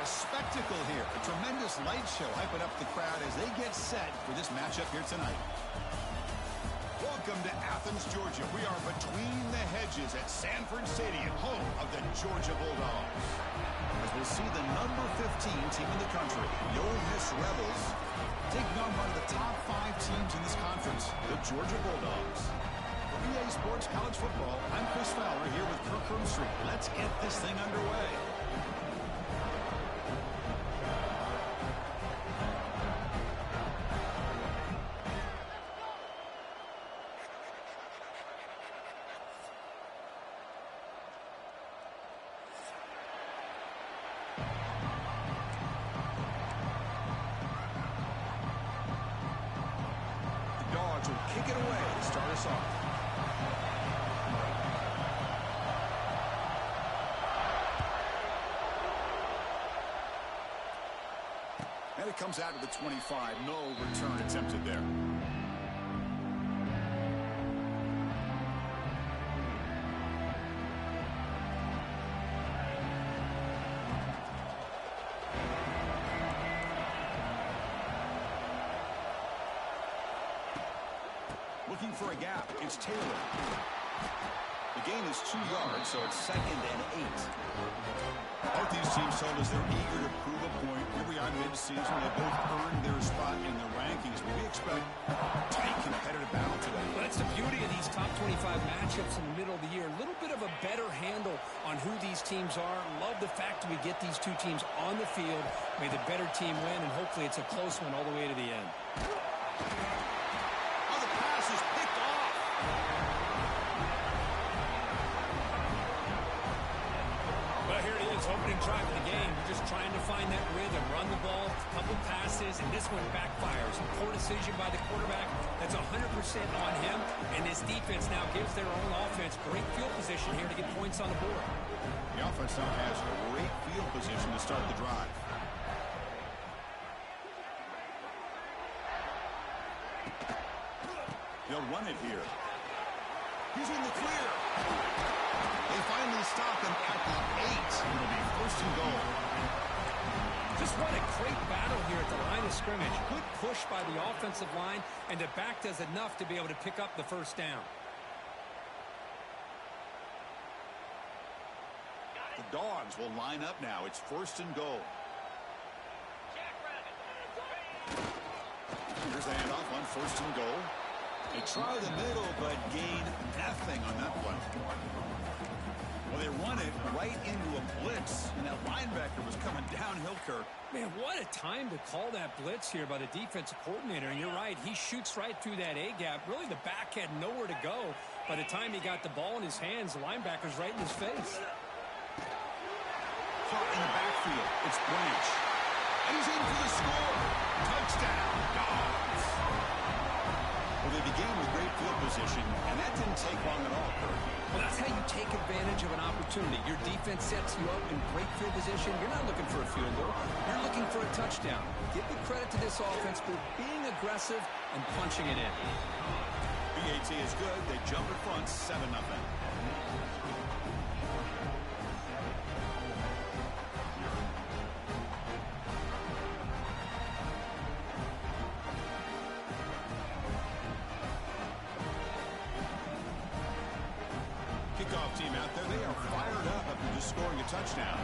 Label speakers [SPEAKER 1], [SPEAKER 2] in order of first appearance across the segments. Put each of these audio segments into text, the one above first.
[SPEAKER 1] a spectacle here. A tremendous light show hyping up the crowd as they get set for this matchup here tonight. Welcome to Athens, Georgia. We are between the hedges at Sanford Stadium, home of the Georgia Bulldogs. As we'll see the number 15 team in the country, the Ole Miss Rebels, taking on one of the top 5 teams in this conference, the Georgia Bulldogs. For EA Sports College Football, I'm Chris Fowler here with Kirk Herbstreit. Let's get this thing underway. Will kick it away to start us off. And it comes out of the 25. No return attempted there. Looking for a gap. It's Taylor. The gain is 2 yards, so it's 2nd and 8. Both these teams told us they're eager to prove a point. Here we are mid-season. They both earned their spot in the rankings, but we expect tight competitive battle today.
[SPEAKER 2] Well, that's the beauty of these top 25 matchups in the middle of the year. A little bit of a better handle on who these teams are. Love the fact that we get these two teams on the field. May the better team win, and hopefully it's a close one all the way to the end. Opening drive of the game, we're just trying to find that rhythm, run the ball, a couple passes, and this one backfires. A poor decision by the quarterback. That's 100% on him, and this defense now gives their own offense great field position here to get points on the board.
[SPEAKER 1] The offense now has a great field position to start the drive. They'll run it here. He's in the clear. They finally stop him at the 8. It'll be 1st and goal.
[SPEAKER 2] Just what a great battle here at the line of scrimmage. Good push by the offensive line, and the back does enough to be able to pick up the 1st down.
[SPEAKER 1] The Dogs will line up now. It's 1st and goal. Here's the handoff on 1st and goal. They try the middle, but gain nothing on that one. Well, they run it right into a blitz, and that linebacker was coming downhill, Kirk.
[SPEAKER 2] Man, what a time to call that blitz here by the defensive coordinator. And you're right, he shoots right through that A-gap. Really, the back had nowhere to go. By the time he got the ball in his hands, the linebacker's right in his face.
[SPEAKER 1] Caught in the backfield. It's Branch. He's in for the score. Touchdown, Dogs. Well, they began with great field position, and that didn't take long at all, Kirk.
[SPEAKER 2] Well, that's how you take advantage of an opportunity. Your defense sets you up in great field position. You're not looking for a field goal. You're looking for a touchdown. Give the credit to this offense for being aggressive and punching it in.
[SPEAKER 1] BAT is good. They jump in front, 7-0. Kickoff team out there. They are fired up after just scoring a touchdown.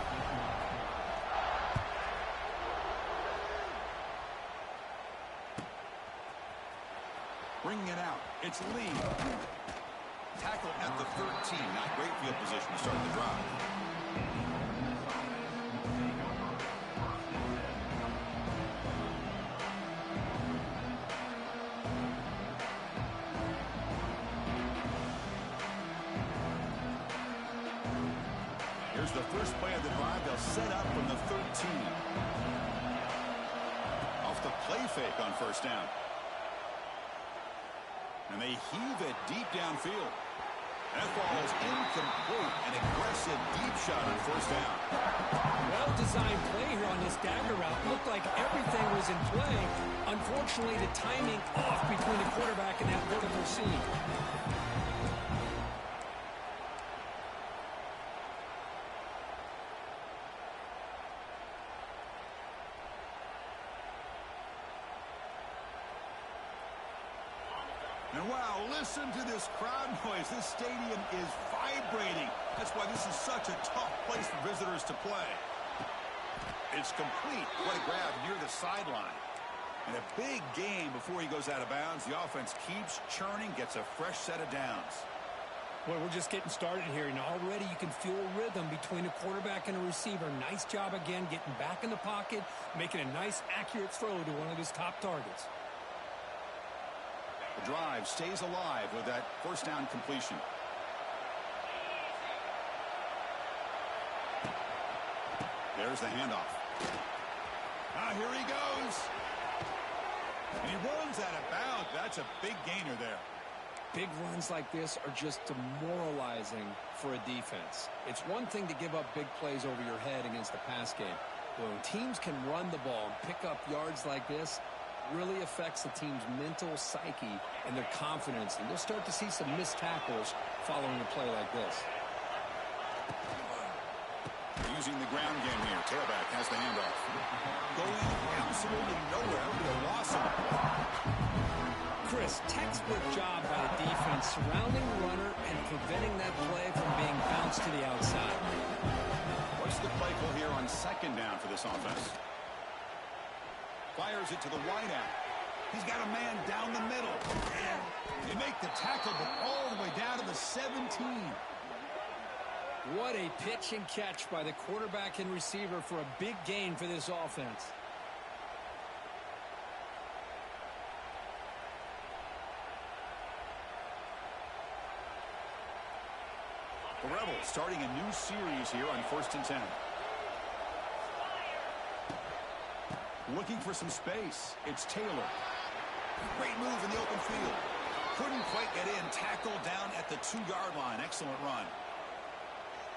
[SPEAKER 1] Bringing it out. It's Lee. Tackle at the 13. Not great field position to start the drive. Here's the first play of the drive. They'll set up from the 13. Off the play fake on 1st down. And they heave it deep downfield. That ball is incomplete. An aggressive deep shot on 1st down.
[SPEAKER 2] Well-designed play here on this dagger route. Looked like everything was in play. Unfortunately, the timing off between the quarterback and that vertical seam.
[SPEAKER 1] Listen to this crowd noise. This stadium is vibrating. That's why this is such a tough place for visitors to play. It's complete. What a grab near the sideline. And a big game before he goes out of bounds. The offense keeps churning, gets a fresh set of downs.
[SPEAKER 2] Well, we're just getting started here, and already you can feel a rhythm between a quarterback and a receiver. Nice job again getting back in the pocket, making a nice, accurate throw to one of his top targets.
[SPEAKER 1] The drive stays alive with that first down completion. There's the handoff. Now here he goes. And he runs out of bounds. That's a big gainer there.
[SPEAKER 2] Big runs like this are just demoralizing for a defense. It's one thing to give up big plays over your head against the pass game. But when teams can run the ball and pick up yards like this, it really affects the team's mental psyche and their confidence. And you'll start to see some missed tackles following a play like this.
[SPEAKER 1] Using the ground game here. Tailback has the handoff. Going absolutely nowhere with a loss on the play.
[SPEAKER 2] Chris, textbook job by the defense surrounding the runner and preventing that play from being bounced to the outside.
[SPEAKER 1] What's the play call here on second down for this offense? Fires it to the wideout. He's got a man down the middle. They make the tackle, but all the way down to the 17.
[SPEAKER 2] What a pitch and catch by the quarterback and receiver for a big gain for this offense.
[SPEAKER 1] The Rebels starting a new series here on 1st and 10. Looking for some space. It's Taylor. Great move in the open field. Couldn't quite get in. Tackled down at the 2-yard line. Excellent run.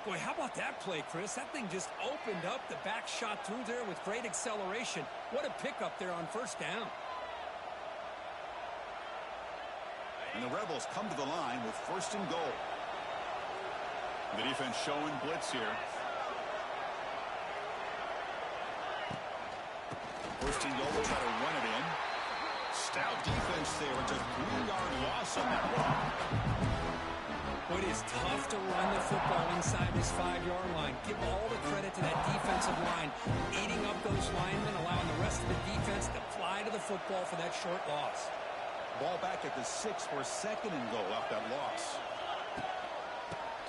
[SPEAKER 2] Boy, how about that play, Chris? That thing just opened up. The back shot through there with great acceleration. What a pickup there on first down.
[SPEAKER 1] And the Rebels come to the line with 1st and goal. The defense showing blitz here. 1st and goal, will try to run it in. Stout defense there. It's a 3-yard loss on that run.
[SPEAKER 2] It is tough to run the football inside this 5-yard line. Give all the credit to that defensive line, eating up those linemen, allowing the rest of the defense to fly to the football for that short loss.
[SPEAKER 1] Ball back at the 6 for 2nd and goal off that loss.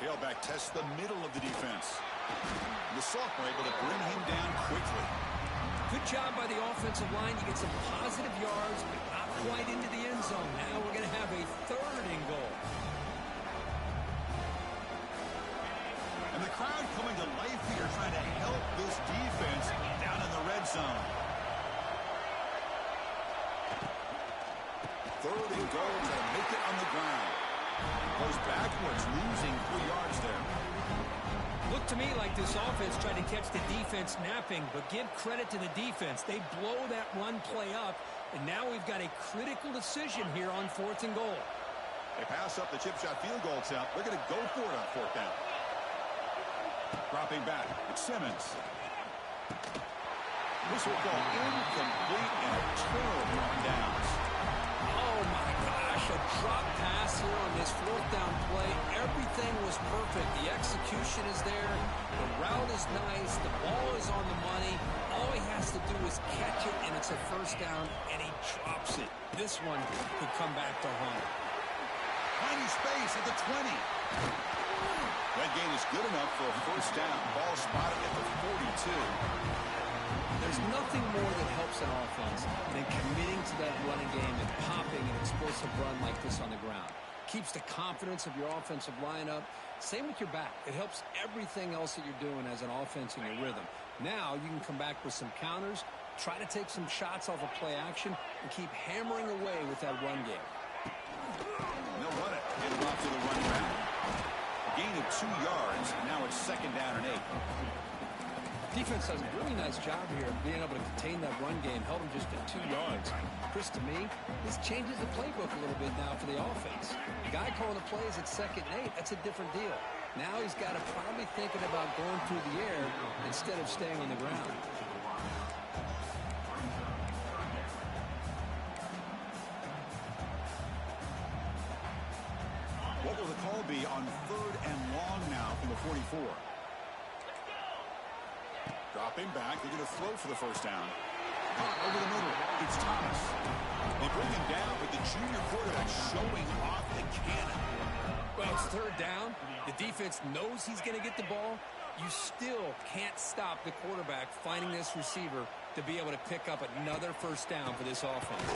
[SPEAKER 1] Tailback tests the middle of the defense. The sophomore able to bring him down quickly.
[SPEAKER 2] Good job by the offensive line to get some positive yards, but not quite into the end zone. Now we're going to have a 3rd and goal.
[SPEAKER 1] And the crowd coming to life here, trying to help this defense down in the red zone. 3rd and goal, trying to make it on the ground. Goes backwards, losing 3 yards there.
[SPEAKER 2] Looked to me like this offense tried to catch the defense napping, but give credit to the defense. They blow that run play up, and now we've got a critical decision here on 4th and goal.
[SPEAKER 1] They pass up the chip shot field goal attempt. They're going to go for it on 4th down. Dropping back, it's Simmons. This will go incomplete and a turnover on downs.
[SPEAKER 2] Oh my gosh, a drop pass here on this 4th down play. Everything was perfect. The execution is there. The route is nice. The ball is on the money. All he has to do is catch it, and it's a 1st down, and he drops it. This one could come back to haunt.
[SPEAKER 1] Tiny space at the 20. That gain is good enough for a 1st down. Ball spotted at the 42.
[SPEAKER 2] There's nothing more that helps an offense than committing to that running game and popping an explosive run like this on the ground. Keeps the confidence of your offensive lineup. Same with your back. It helps everything else that you're doing as an offense in your rhythm. Now you can come back with some counters, try to take some shots off of play action, and keep hammering away with that run game.
[SPEAKER 1] They'll run it. Get it off to the running back. A gain of 2 yards. Now it's 2nd down and 8.
[SPEAKER 2] Defense does a really nice job here of being able to contain that run game, held them just at 2 yards. Chris, to me, this changes the playbook a little bit now for the offense. The guy calling the plays at 2nd and 8, that's a different deal. Now he's got to probably thinking about going through the air instead of staying on the ground.
[SPEAKER 1] 44. Dropping back. They're going to throw for the first down. Caught over the middle. It's Thomas. They bring him down, but the junior quarterback showing off the cannon.
[SPEAKER 2] Well, it's third down. The defense knows he's going to get the ball. You still can't stop the quarterback finding this receiver to be able to pick up another first down for this offense.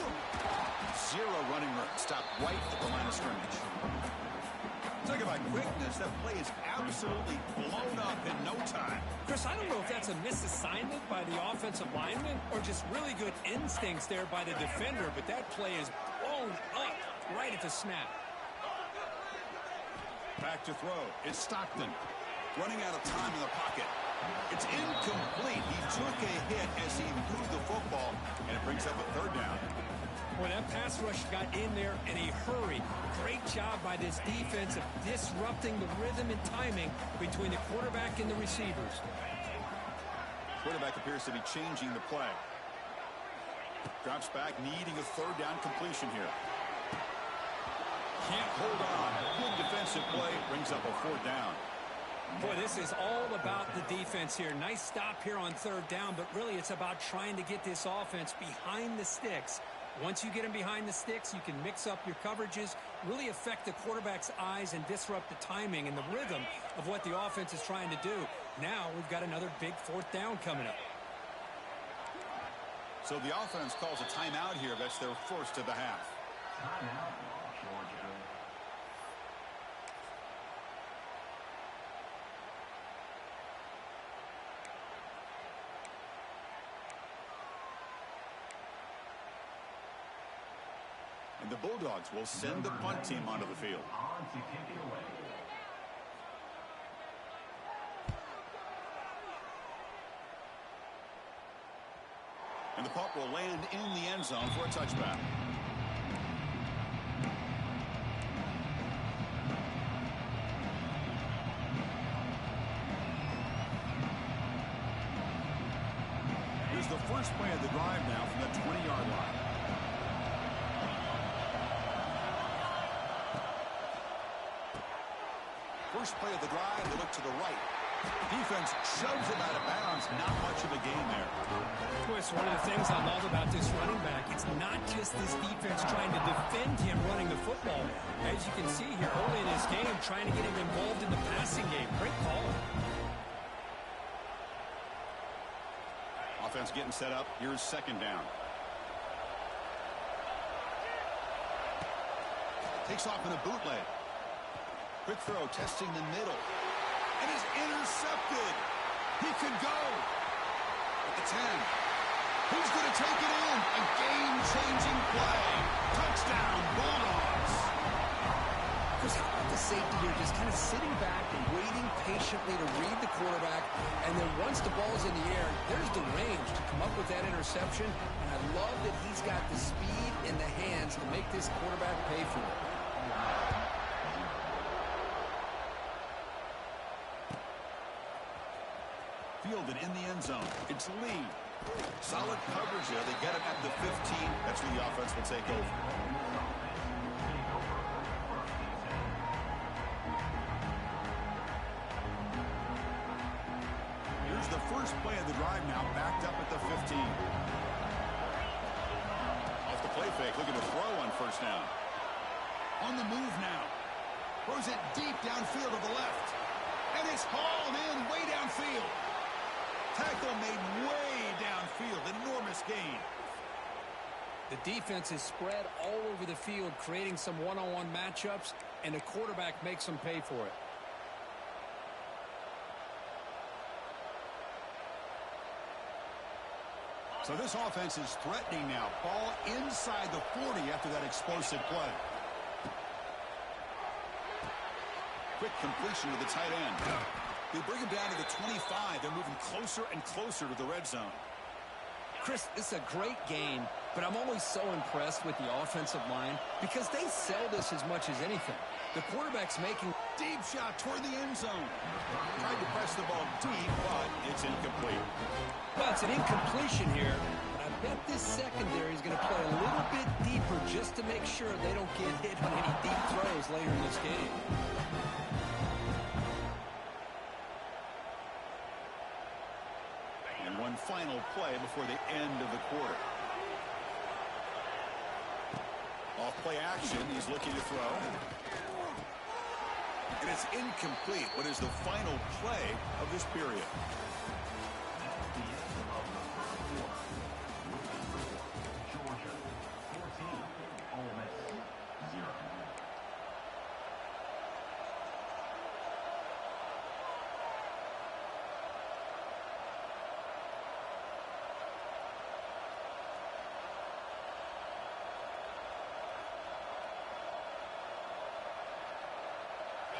[SPEAKER 1] Zero running room. Stopped right at the line of scrimmage. Talk about quickness. That play is absolutely blown up in no time.
[SPEAKER 2] Chris, I don't know if that's a misassignment by the offensive lineman or just really good instincts there by the defender, but that play is blown up right at the snap.
[SPEAKER 1] Back to throw. It's Stockton. Running out of time in the pocket. It's incomplete. He took a hit as he threw the football, and it brings up a third down.
[SPEAKER 2] Well, that pass rush got in there in a hurry. Great job by this defense of disrupting the rhythm and timing between the quarterback and the receivers.
[SPEAKER 1] Quarterback appears to be changing the play. Drops back, needing a third down completion here. Can't hold on. Good defensive play. Brings up a fourth down.
[SPEAKER 2] Boy, this is all about the defense here. Nice stop here on third down, but really it's about trying to get this offense behind the sticks. Once you get them behind the sticks, you can mix up your coverages, really affect the quarterback's eyes and disrupt the timing and the rhythm of what the offense is trying to do. Now we've got another big fourth down coming up.
[SPEAKER 1] So the offense calls a timeout here. That's their first of the half.
[SPEAKER 3] Timeout, Georgia.
[SPEAKER 1] And the Bulldogs will send the punt team onto the field.
[SPEAKER 3] On to kick it away.
[SPEAKER 1] And the punt will land in the end zone for a touchback. Here's the first play of the drive now from the 20-yard line. First play of the drive, they look to the right. Defense shoves him out of bounds. Not much of a gain there.
[SPEAKER 2] Chris, one of the things I love about this running back, it's not just this defense trying to defend him running the football. As you can see here early in this game, trying to get him involved in the passing game. Great call.
[SPEAKER 1] Offense getting set up. Here's second down. Takes off in a bootleg. Quick throw, testing the middle. And is intercepted. He could go. At the 10. Who's going to take it in? A game-changing play. Touchdown, Bulldogs.
[SPEAKER 2] Chris, how about the safety here just kind of sitting back and waiting patiently to read the quarterback, and then once the ball's in the air, there's the range to come up with that interception, and I love that he's got the speed in the hands to make this quarterback pay for it.
[SPEAKER 1] Fielded in the end zone. It's Lee. Solid coverage there. They get him at the 15. That's where the offense will take over. Here's the first play of the drive now, backed up at the 15. Off the play fake, looking to throw on first down. On the move now. Throws it deep downfield to the left. And it's hauled in way downfield. Tackle made way downfield. Enormous gain.
[SPEAKER 2] The defense is spread all over the field, creating some one-on-one matchups, and the quarterback makes them pay for it.
[SPEAKER 1] So this offense is threatening now. Ball inside the 40 after that explosive play. Quick completion to the tight end. They bring him down to the 25. They're moving closer and closer to the red zone.
[SPEAKER 2] Chris, it's a great game, but I'm always so impressed with the offensive line because they sell this as much as anything. The quarterback's making
[SPEAKER 1] Deep shot toward the end zone. Tried to press the ball deep, but it's incomplete.
[SPEAKER 2] Well, it's an incompletion here, but I bet this secondary is going to play a little bit deeper just to make sure they don't get hit on any deep throws later in this game.
[SPEAKER 1] final play before the end of the quarter. Off play action, he's looking to throw. And it's incomplete. What is the final play of this period?
[SPEAKER 3] Georgia 14, Ole Miss 0.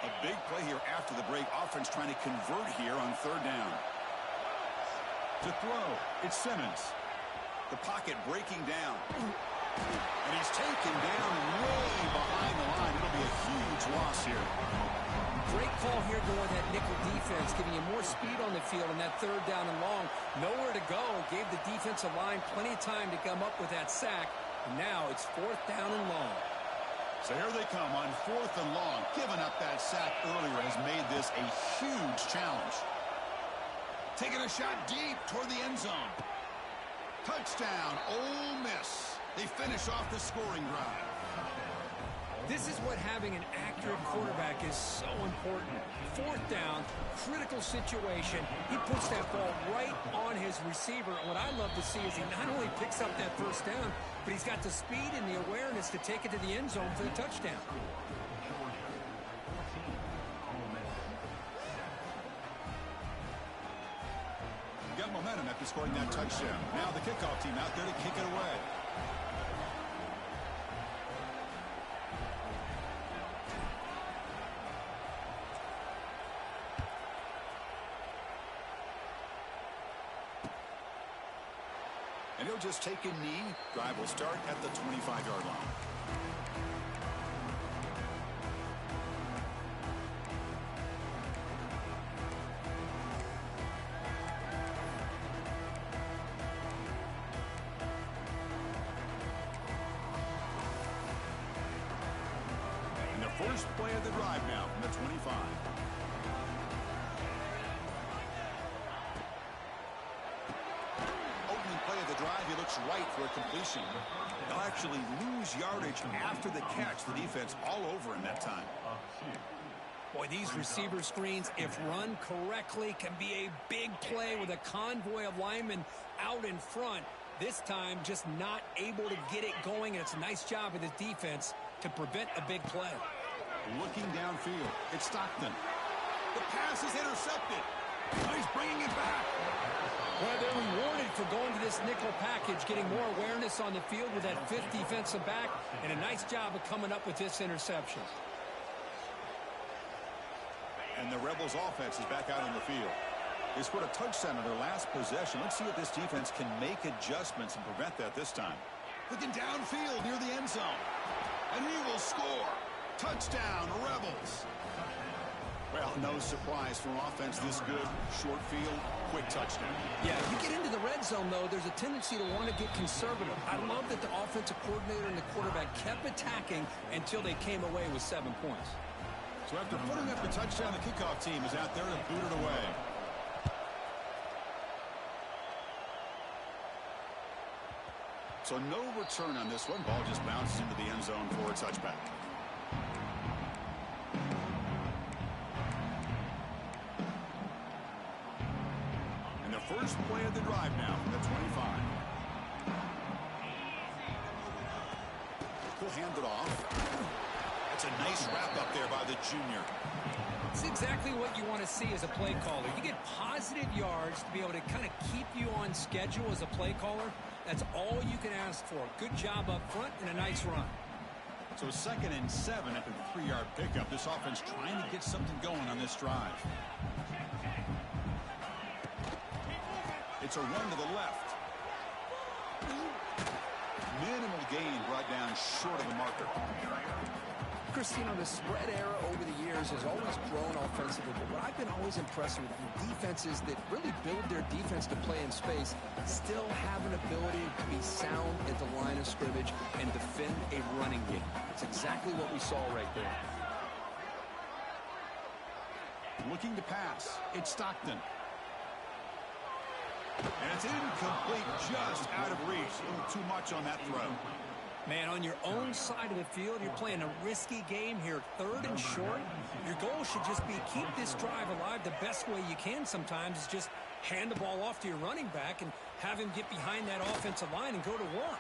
[SPEAKER 1] A big play here after the break. Offense trying to convert here on third down. To throw, it's Simmons. The pocket breaking down. And he's taken down way behind the line. It'll be a huge loss here.
[SPEAKER 2] Great call here going that nickel defense, giving you more speed on the field on that third down and long. Nowhere to go. Gave the defensive line plenty of time to come up with that sack. And now it's fourth down and long.
[SPEAKER 1] So here they come on fourth and long. Giving up that sack earlier has made this a huge challenge. Taking a shot deep toward the end zone. Touchdown, Ole Miss. They finish off the scoring drive.
[SPEAKER 2] This is what having an accurate quarterback is so important. Fourth down, critical situation. He puts that ball right on his receiver. And what I love to see is he not only picks up that first down, but he's got the speed and the awareness to take it to the end zone for the touchdown.
[SPEAKER 1] Got momentum after scoring that touchdown. Now the kickoff team out there to kick it away. And he'll just take a knee. Drive will start at the 25-yard line. And the first play of the drive now from the 25. He looks right for a completion. They'll actually lose yardage after the catch. The defense all over him that time.
[SPEAKER 2] Boy, these receiver screens, if run correctly, can be a big play with a convoy of linemen out in front. This time, just not able to get it going, and it's a nice job of the defense to prevent a big play.
[SPEAKER 1] Looking downfield, it's Stockton. The pass is intercepted. Oh, he's bringing it back.
[SPEAKER 2] Well, they're rewarded for going to this nickel package, getting more awareness on the field with that fifth defensive back, and a nice job of coming up with this interception.
[SPEAKER 1] And the Rebels offense is back out on the field. They scored a touchdown on their last possession. Let's see if this defense can make adjustments and prevent that this time. Looking downfield near the end zone. And he will score. Touchdown, Rebels. Well, no surprise from offense this good. Short field, quick touchdown.
[SPEAKER 2] Yeah, you get into the red zone, though, there's a tendency to want to get conservative. I love that the offensive coordinator and the quarterback kept attacking until they came away with 7 points.
[SPEAKER 1] So after putting up the touchdown, the kickoff team is out there to boot it away. So no return on this one. Ball just bounces into the end zone for a touchback. First play of the drive now from the 25. He'll hand it off. That's a nice wrap up there by the junior.
[SPEAKER 2] It's exactly what you want to see as a play caller. You get positive yards to be able to kind of keep you on schedule as a play caller. That's all you can ask for. Good job up front and a nice run.
[SPEAKER 1] So 2nd and 7 after the 3-yard pickup. This offense trying to get something going on this drive. It's a run to the left. Minimal gain brought down short of the marker.
[SPEAKER 4] Christine, the spread era over the years has always grown offensively, but what I've been always impressed with the defenses that really build their defense to play in space still have an ability to be sound at the line of scrimmage and defend a running game. It's exactly what we saw right there.
[SPEAKER 1] Looking to pass. It's Stockton. And it's incomplete, just out of reach. A little too much on that throw.
[SPEAKER 2] Man, on your own side of the field, you're playing a risky game here, 3rd and short. Your goal should just be keep this drive alive. The best way you can sometimes is just hand the ball off to your running back and have him get behind that offensive line and go to work.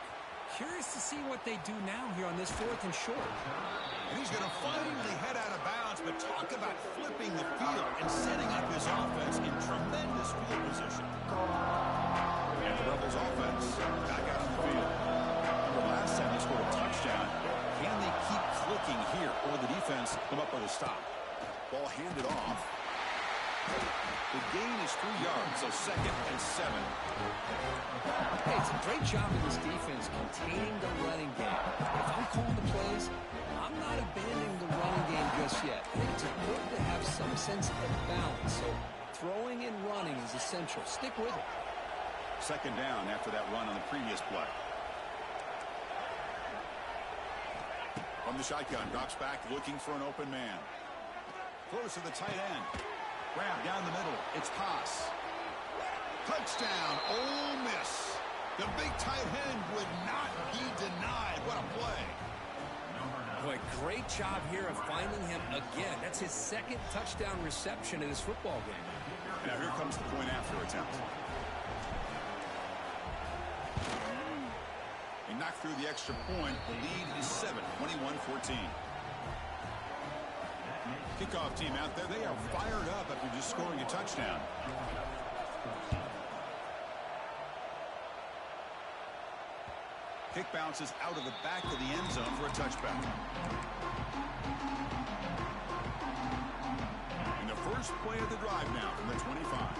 [SPEAKER 2] Curious to see what they do now here on this 4th and short.
[SPEAKER 1] And he's going to finally head out of bounds, but talk about flipping the field and setting up his offense in tremendous field position. And the Rebels offense back out on the field. Remember last time they scored a touchdown. Can they keep clicking here, or the defense come up with a stop? Ball handed off. The gain is 3 yards, so 2nd and 7.
[SPEAKER 2] Hey, it's a great job of this defense containing the running game. If I'm calling the plays, I'm not abandoning the running game just yet. I think it's important to have some sense of balance. So throwing and running is essential. Stick with it.
[SPEAKER 1] 2nd down after that run on the previous play. From the shotgun, drops back looking for an open man. Throws to the tight end. Grab down the middle. It's pass. Touchdown, Ole Miss. The big tight end would not be denied. What a play.
[SPEAKER 2] Boy, great job here of finding him again. That's his 2nd touchdown reception in his football game.
[SPEAKER 1] Now here comes the point after attempt. He knocked through the extra point. The lead is 7, 21-14. Kickoff team out there, they are fired up after just scoring a touchdown. Kick bounces out of the back of the end zone for a touchback. And the first play of the drive now from the 25.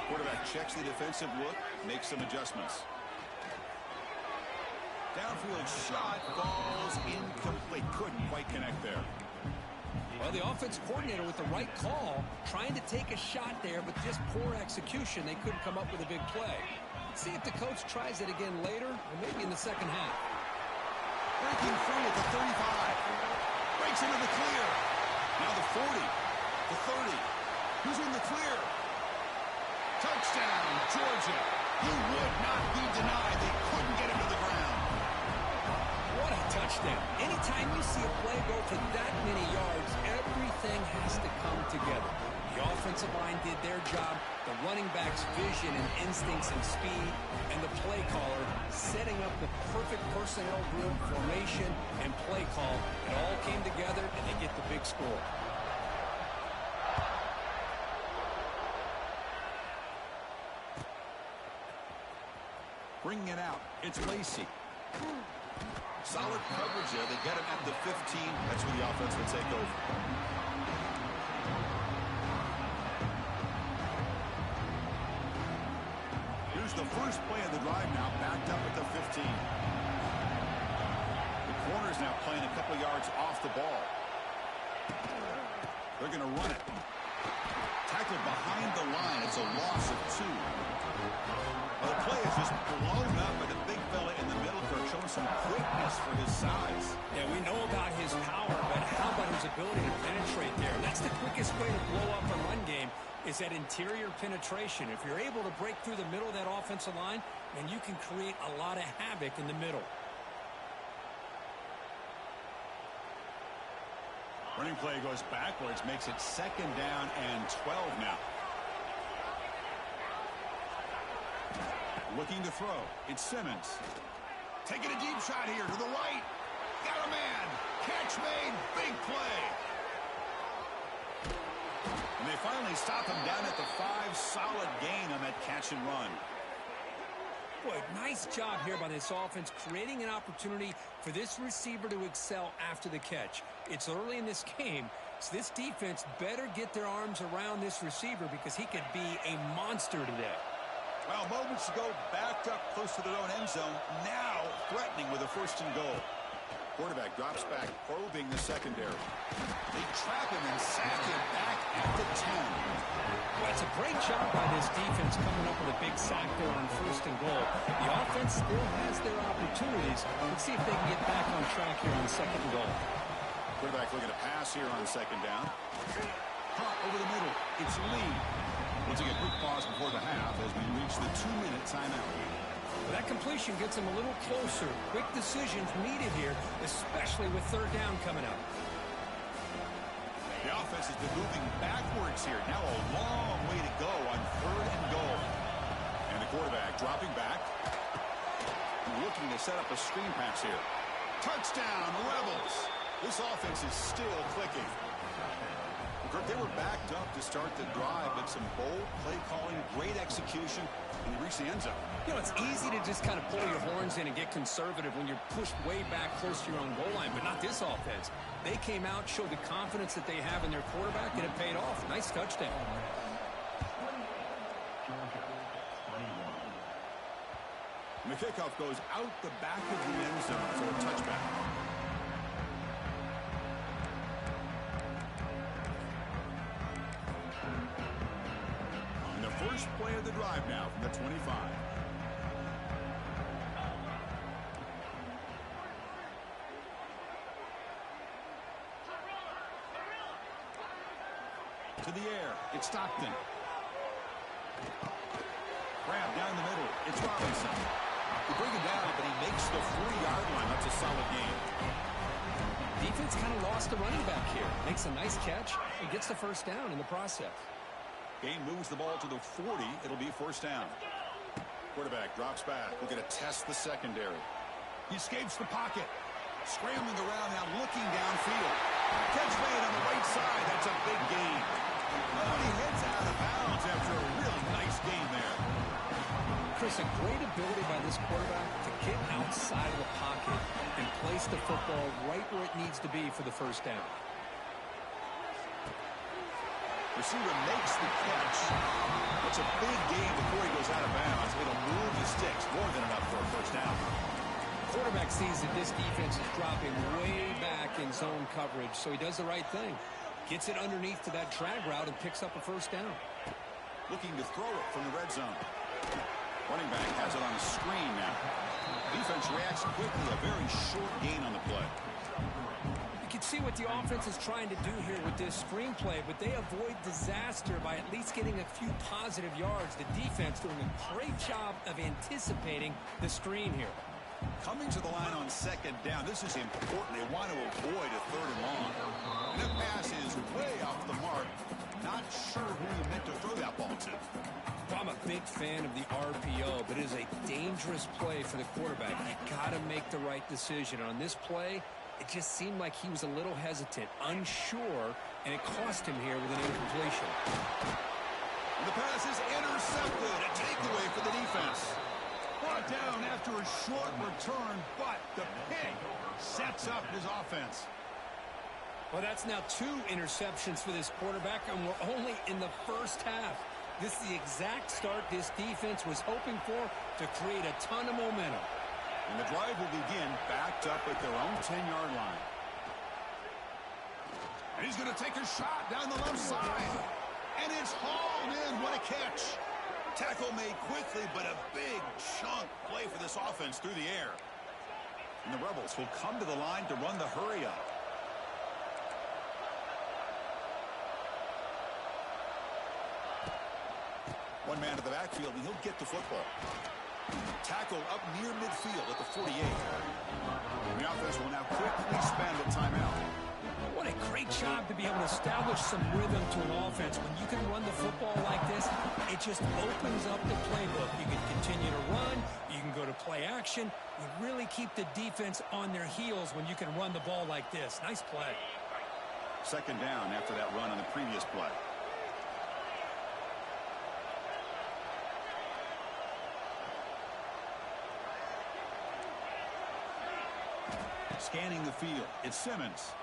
[SPEAKER 1] Quarterback checks the defensive look, makes some adjustments. Downfield shot falls incomplete. Couldn't quite connect there.
[SPEAKER 2] Well, the offense coordinator with the right call, trying to take a shot there, but just poor execution. They couldn't come up with a big play. Let's see if the coach tries it again later, or maybe in the 2nd half.
[SPEAKER 1] Breaking through at the 35. Breaks into the clear. Now the 40. The 30. Who's in the clear? Touchdown, Georgia. He would not be denied. They couldn't get him to the ground.
[SPEAKER 2] What a touchdown. Anytime you see a play go for that many yards, everything has to come together. The offensive line did their job, the running back's vision and instincts and speed, and the play caller setting up the perfect personnel group, formation, and play call. It all came together, and they get the big score.
[SPEAKER 1] Bringing it out, it's Lacey. Solid coverage there. They get him at the 15. That's where the offense will take over. Here's the first play of the drive now, backed up at the 15. The corner's now playing a couple yards off the ball. They're going to run it. Tackled behind the line. It's a loss of 2. Well, the play is just blown up by the big fella in the middle, showing some quickness for his size.
[SPEAKER 2] Yeah, we know about his power, but how about his ability to penetrate there? That's the quickest way to blow up a run game, is that interior penetration. If you're able to break through the middle of that offensive line, then you can create a lot of havoc in the middle.
[SPEAKER 1] Running play goes backwards, makes it 2nd down and 12 now. Looking to throw. It's Simmons. Taking a deep shot here to the right. Got a man. Catch made. Big play. And they finally stop him down at the 5. Solid gain on that catch and run.
[SPEAKER 2] Boy, nice job here by this offense, creating an opportunity for this receiver to excel after the catch. It's early in this game, so this defense better get their arms around this receiver because he could be a monster today.
[SPEAKER 1] Well, moments ago, backed up close to their own end zone, now threatening with a 1st and goal. Quarterback drops back, probing the secondary. They trap him and sack him back at the 10.
[SPEAKER 2] Well, it's a great job by this defense coming up with a big sack there on 1st and goal. The offense still has their opportunities. Let's see if they can get back on track here on 2nd and goal.
[SPEAKER 1] Quarterback looking to pass here on 2nd down. Caught over the middle. It's Lee. We'll take a quick pause before the half as we reach the 2-minute timeout.
[SPEAKER 2] Well, that completion gets him a little closer. Quick decisions needed here, especially with third down coming up.
[SPEAKER 1] The offense has been moving backwards here. Now a long way to go on 3rd and goal. And the quarterback dropping back. Looking to set up a screen pass here. Touchdown, Rebels. This offense is still clicking. They were backed up to start the drive, but some bold play calling, great execution, and they reached the end zone.
[SPEAKER 2] You know, it's easy to just kind of pull your horns in and get conservative when you're pushed way back close to your own goal line, but not this offense. They came out, showed the confidence that they have in their quarterback, and it paid off. Nice touchdown.
[SPEAKER 1] And the kickoff goes out the back of the end zone for a touchback. And the first play of the drive now from the 25. To the air, it's Stockton. Grab down the middle, it's Robinson. They bring him down, but he makes the 40-yard line. That's a solid game.
[SPEAKER 2] Defense kind of lost the running back here. Makes a nice catch and gets the first down in the process.
[SPEAKER 1] Game moves the ball to the 40. It'll be first down. Quarterback drops back. We're going to test the secondary. He escapes the pocket. Scrambling around now, looking downfield. Catch made on the right side. That's a big gain. Oh, he heads out of bounds after a really nice game there.
[SPEAKER 2] Chris, a great ability by this quarterback to get outside of the pocket and place the football right where it needs to be for the first down.
[SPEAKER 1] Receiver makes the catch. It's a big gain before he goes out of bounds. It'll move the sticks more than enough for a first down.
[SPEAKER 2] Quarterback sees that this defense is dropping way back in zone coverage, so he does the right thing. Gets it underneath to that drag route and picks up a first down.
[SPEAKER 1] Looking to throw it from the red zone. Running back has it on a screen now. Defense reacts quickly. A very short gain on the play.
[SPEAKER 2] You can see what the offense is trying to do here with this screenplay, but they avoid disaster by at least getting a few positive yards. The defense doing a great job of anticipating the screen here.
[SPEAKER 1] Coming to the line on second down, this is important. They want to avoid a 3rd and long. And that pass is way off the mark. Not sure who he meant to throw that ball to.
[SPEAKER 2] I'm a big fan of the RPO, but it is a dangerous play for the quarterback. You got to make the right decision. On this play, it just seemed like he was a little hesitant, unsure, and it cost him here with an incompletion.
[SPEAKER 1] And the pass is intercepted. A takeaway for the defense. Brought down after a short return, but the pick sets up his offense.
[SPEAKER 2] Well, that's now 2 interceptions for this quarterback, and we're only in the first half. This is the exact start this defense was hoping for to create a ton of momentum.
[SPEAKER 1] And the drive will begin backed up at their own 10-yard line. And he's going to take a shot down the left side. And it's hauled in. What a catch. Tackle made quickly, but a big chunk play for this offense through the air. And the Rebels will come to the line to run the hurry up. One man to the backfield, and he'll get the football. Tackle up near midfield at the 48. And the offense will now quickly spend a timeout.
[SPEAKER 2] What a great job to be able to establish some rhythm to an offense. When you can run the football like this, it just opens up the playbook. You can continue to run. You can go to play action. You really keep the defense on their heels when you can run the ball like this. Nice play.
[SPEAKER 1] Second down after that run on the previous play. Scanning the field, it's Simmons.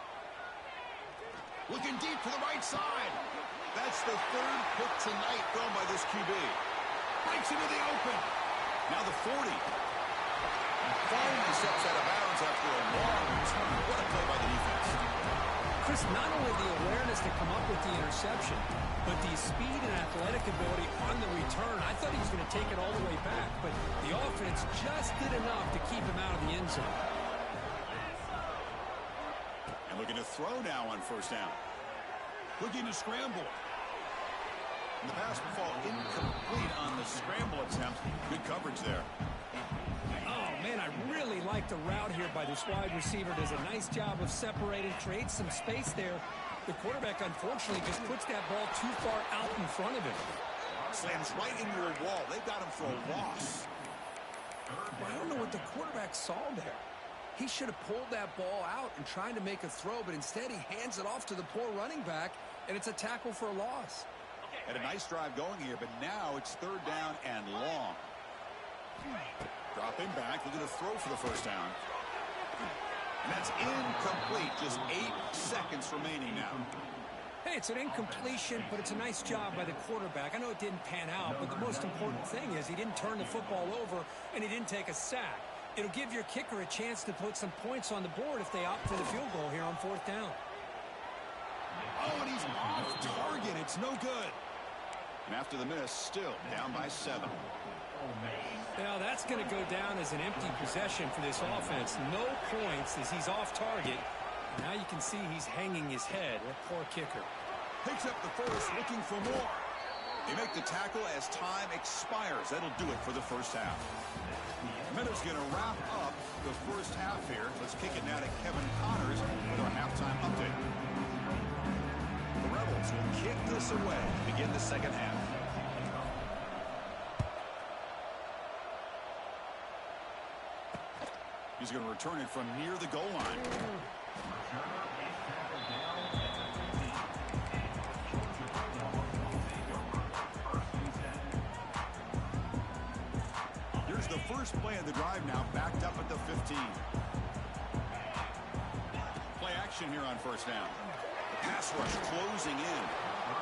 [SPEAKER 1] Looking deep to the right side. That's the 3rd pick tonight thrown by this QB. Breaks into the open. Now the 40. Finally steps out of bounds after a long return. What a play by the defense.
[SPEAKER 2] Chris, not only the awareness to come up with the interception, but the speed and athletic ability on the return. I thought he was going to take it all the way back, but the offense just did enough to keep him out of the end zone.
[SPEAKER 1] And looking to throw now on first down. Looking to scramble. And the pass will fall incomplete on the scramble attempt. Good coverage there.
[SPEAKER 2] Oh, man, I really like the route here by this wide receiver. Does a nice job of separating, creates some space there. The quarterback, unfortunately, just puts that ball too far out in front of him.
[SPEAKER 1] Slams right into a wall. They've got him for a loss.
[SPEAKER 4] I don't know what the quarterback saw there. He should have pulled that ball out and tried to make a throw, but instead he hands it off to the poor running back, and it's a tackle for a loss.
[SPEAKER 1] Had a nice drive going here, but now it's third down and long. Dropping back, looking to throw for the first down. And that's incomplete. Just 8 seconds remaining now.
[SPEAKER 2] Hey, it's an incompletion, but it's a nice job by the quarterback. I know it didn't pan out, but the most important thing is he didn't turn the football over and he didn't take a sack. It'll give your kicker a chance to put some points on the board if they opt for the field goal here on fourth down.
[SPEAKER 1] Oh, and he's off target. It's no good. And after the miss, still down by 7.
[SPEAKER 2] Now that's going to go down as an empty possession for this offense. No points as he's off target. Now you can see he's hanging his head. What poor kicker.
[SPEAKER 1] Picks up the first, looking for more. They make the tackle as time expires. That'll do it for the first half. Minutes going to wrap up the first half here. Let's kick it now to Kevin Connors with our halftime update. The Rebels will kick this away to begin the second half. He's going to return it from near the goal line. Here's the first play of the drive now, backed up at the 15. Play action here on first down. The pass rush closing in.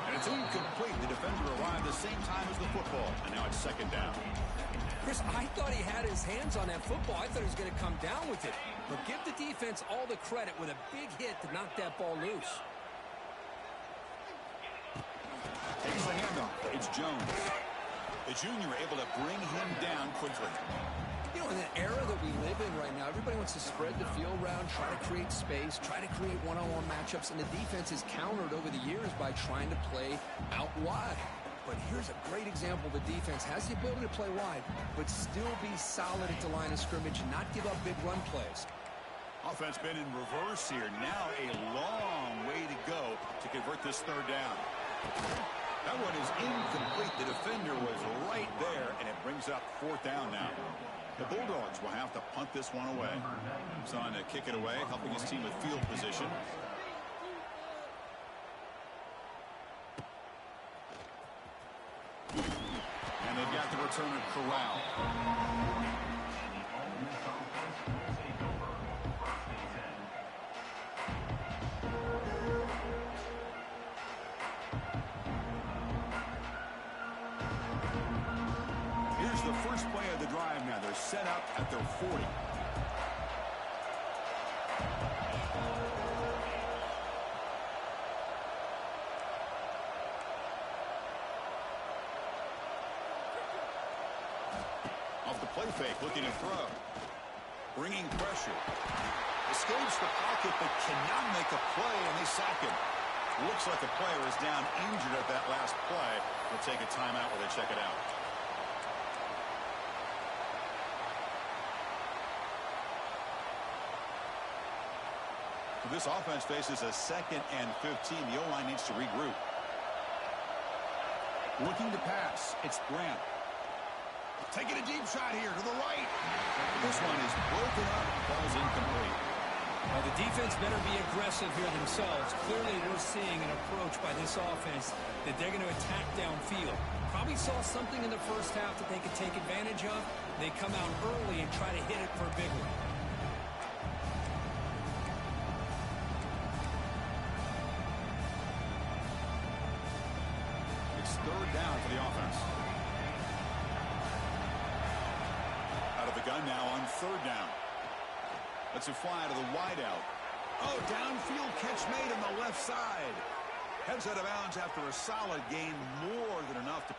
[SPEAKER 1] And it's incomplete. The defender arrived the same time as the football. And now it's second down.
[SPEAKER 4] Chris, I thought he had his hands on that football. I thought he was going to come down with it. But give the defense all the credit with a big hit to knock that ball loose.
[SPEAKER 1] Takes the handoff. It's Jones. The junior able to bring him down quickly.
[SPEAKER 4] You know, in the era that we live in right now, everybody wants to spread the field around, try to create space, try to create one-on-one matchups, and the defense is countered over the years by trying to play out wide. But here's a great example. The defense has the ability to play wide, but still be solid at the line of scrimmage and not give up big run plays.
[SPEAKER 1] Offense been in reverse here. Now a long way to go to convert this third down. That one is incomplete. The defender was right there, and it brings up fourth down now. The Bulldogs will have to punt this one away. He's on to kick it away, helping his team with field position. And they've got the returner corralled. Here's the first play of the drive now. They're set up at their 40. Off the play fake, looking to throw. Bringing pressure. Escapes the pocket, but cannot make a play, and they sack him. Looks like the player is down injured at that last play. They'll take a timeout where they check it out. This offense faces a 2nd and 15. The O-line needs to regroup. Looking to pass. It's Grant. Taking a deep shot here to the right. This one is broken up. Ball's incomplete.
[SPEAKER 2] Well, the defense better be aggressive here themselves. Clearly, we're seeing an approach by this offense that they're going to attack downfield. Probably saw something in the first half that they could take advantage of. They come out early and try to hit it for a big one.
[SPEAKER 1] It's third down for the offense. Out of the gun now on third down. Let's it fly to the wideout. Oh, downfield catch made on the left side. Heads out of bounds after a solid gain, more than enough to...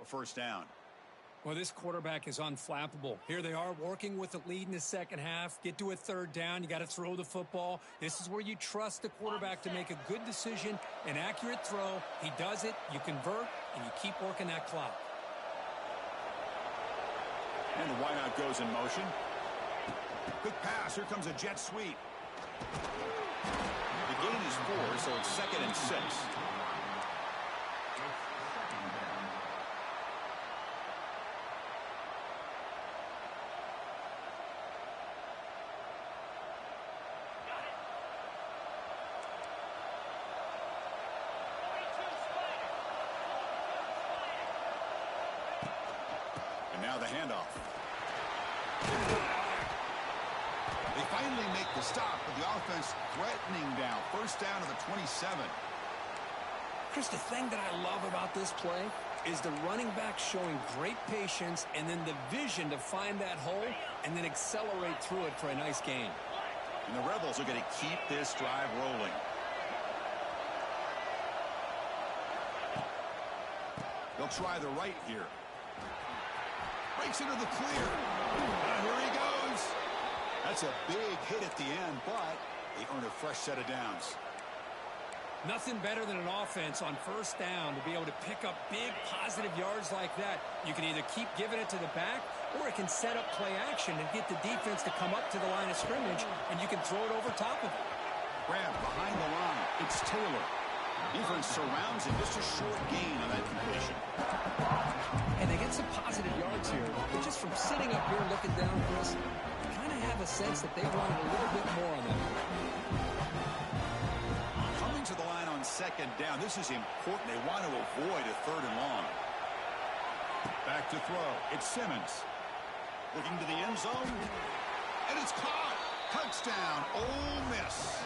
[SPEAKER 1] a first down.
[SPEAKER 2] Well, this quarterback is unflappable. Here they are working with the lead in the second half. Get to a third down. You got to throw the football. This is where you trust the quarterback to make a good decision, an accurate throw. He does it, you convert, and you keep working that clock.
[SPEAKER 1] And the wideout goes in motion. Quick pass. Here comes a jet sweep. The gain is 4, so it's 2nd and 6. Now the handoff. They finally make the stop, but the offense threatening down. First down to the 27.
[SPEAKER 4] Chris, the thing that I love about this play is the running back showing great patience and then the vision to find that hole and then accelerate through it for a nice gain.
[SPEAKER 1] And the Rebels are going to keep this drive rolling. They'll try the right here. Breaks into the clear. Here he goes. That's a big hit at the end, but they earn a fresh set of downs.
[SPEAKER 2] Nothing better than an offense on first down to be able to pick up big positive yards like that. You can either keep giving it to the back, or it can set up play action and get the defense to come up to the line of scrimmage, and you can throw it over top of it.
[SPEAKER 1] Grab behind the line. It's Taylor. Defense surrounds him. Just a short gain on that completion.
[SPEAKER 4] And they get some positive yards here. But just from sitting up here looking down, Chris, you kind of have a sense that they wanted a little bit more on that.
[SPEAKER 1] Coming to the line on second down. This is important. They want to avoid a 3rd and long. Back to throw. It's Simmons. Looking to the end zone. And it's caught. Touchdown. Ole Miss.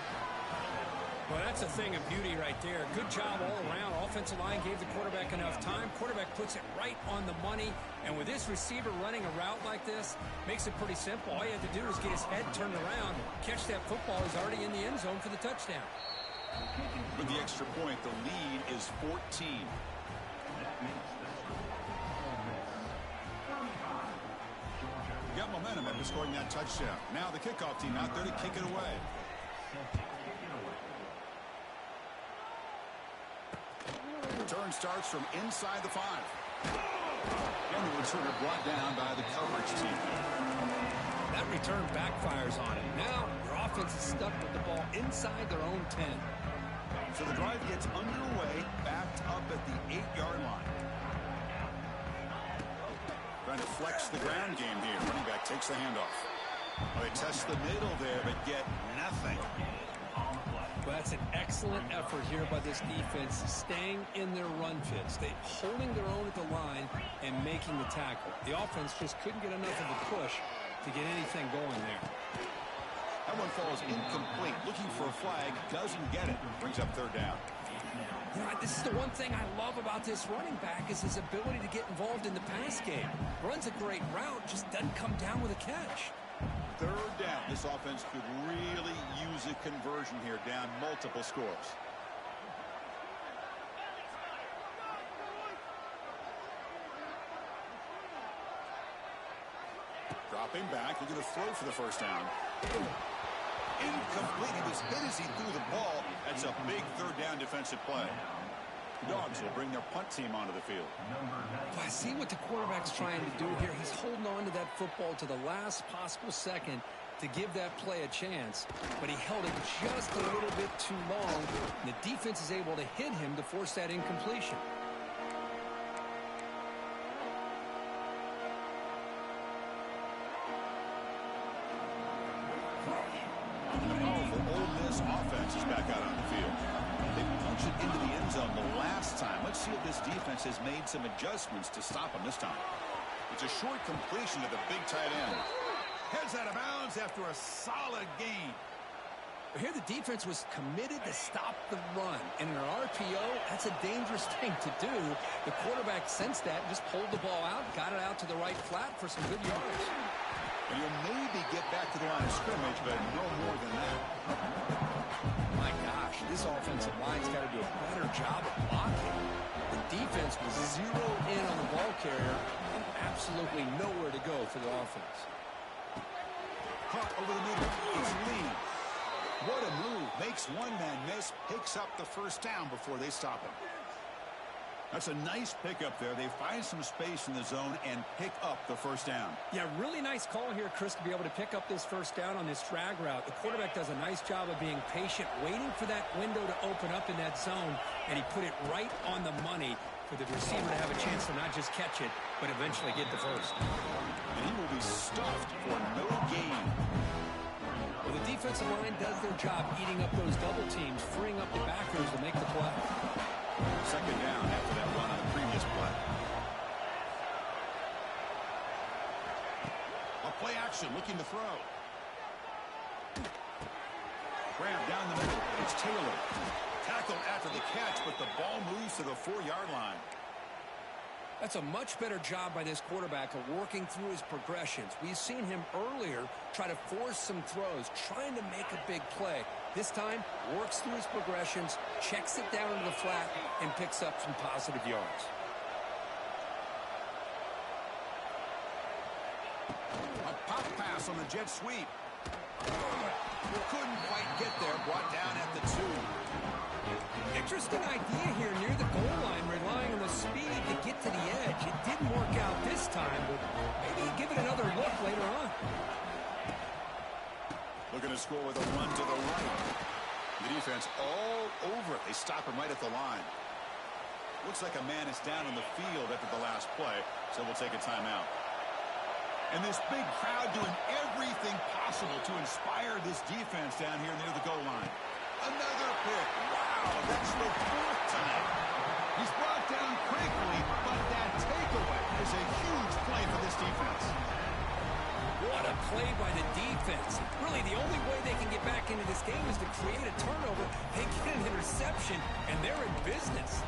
[SPEAKER 2] Well, that's a thing of beauty right there. Good job all around. Offensive line gave the quarterback enough time. Quarterback puts it right on the money. And with this receiver running a route like this, makes it pretty simple. All you have to do is get his head turned around, catch that football. He's already in the end zone for the touchdown.
[SPEAKER 1] With the extra point, the lead is 14. Got momentum after scoring that touchdown. Now the kickoff team out there to kick it away. Return starts from inside the 5. And the returner brought down by the coverage team.
[SPEAKER 4] That return backfires on him. Now your offense is stuck with the ball inside their own 10.
[SPEAKER 1] So the drive gets underway, backed up at the 8-yard line. Trying to flex the ground game here. Running back takes the handoff. Well, they test the middle there, but get nothing.
[SPEAKER 4] Well, that's an excellent effort here by this defense, staying in their run fits. They holding their own at the line and making the tackle. The offense just couldn't get enough of a push to get anything going there.
[SPEAKER 1] That one falls incomplete. Looking for a flag, doesn't get it. Brings up 3rd down.
[SPEAKER 4] You know, this is the one thing I love about this running back is his ability to get involved in the pass game. Runs a great route, just doesn't come down with a catch.
[SPEAKER 1] 3rd down. This offense could really use a conversion here, down multiple scores. Dropping back, looking to throw for the first down. Incomplete. He was hit as he threw the ball. That's a big 3rd down defensive play. The Dogs will bring their punt team onto the field.
[SPEAKER 4] Well, I see what the quarterback's trying to do here. He's holding on to that football to the last possible second to give that play a chance, but he held it just a little bit too long, and the defense is able to hit him to force that incompletion.
[SPEAKER 1] The powerful Ole Miss offense is back out on the field. They punched it into the end zone the last time. Let's see if this defense has made some adjustments to stop them this time. It's a short completion to the big tight end. Heads out of bounds after a solid gain.
[SPEAKER 4] Here the defense was committed to stop the run. And in an RPO, that's a dangerous thing to do. The quarterback sensed that, just pulled the ball out, got it out to the right flat for some good yards.
[SPEAKER 1] And you'll maybe get back to the line of scrimmage, but no more than that.
[SPEAKER 4] My gosh, this offensive line's got to do a better job of blocking. The defense defense was zeroed in on the ball carrier and absolutely nowhere to go for the offense.
[SPEAKER 1] Caught over the middle. It's Lee. What a move. Makes one man miss. Picks up the first down before they stop him. That's a nice pickup there. They find some space in the zone and pick up the first down.
[SPEAKER 2] Yeah, really nice call here, Chris, to be able to pick up this first down on this drag route. The quarterback does a nice job of being patient, waiting for that window to open up in that zone, and he put it right on the money for the receiver to have a chance to not just catch it, but eventually get the first.
[SPEAKER 1] And he will be stuffed for no gain.
[SPEAKER 2] Well, the defensive line does their job eating up those double teams, freeing up the backers to make the play.
[SPEAKER 1] Second down after that run on the previous play. A play action looking to throw. Grab down the middle. It's Taylor. Tackled after the catch, but the ball moves to the 4-yard line.
[SPEAKER 4] That's a much better job by this quarterback of working through his progressions. We've seen him earlier try to force some throws, trying to make a big play. This time, works through his progressions, checks it down into the flat, and picks up some positive yards.
[SPEAKER 1] A pop pass on the jet sweep. Couldn't quite get there. Brought down at the 2.
[SPEAKER 2] Interesting idea here near the goal line, relying on the speed to get to the edge. It didn't work out this time, but maybe give it another look later on.
[SPEAKER 1] Looking to score with a run to the right. The defense all over it. They stop him right at the line. Looks like a man is down on the field after the last play, so we'll take a timeout. And this big crowd doing everything possible to inspire this defense down here near the goal line. Another pick. Wow, that's the 4th tonight. He's brought down quickly, but that takeaway is a huge play for this defense.
[SPEAKER 2] What a play by the defense. Really, the only way they can get back into this game is to create a turnover. They get an interception, and they're in business.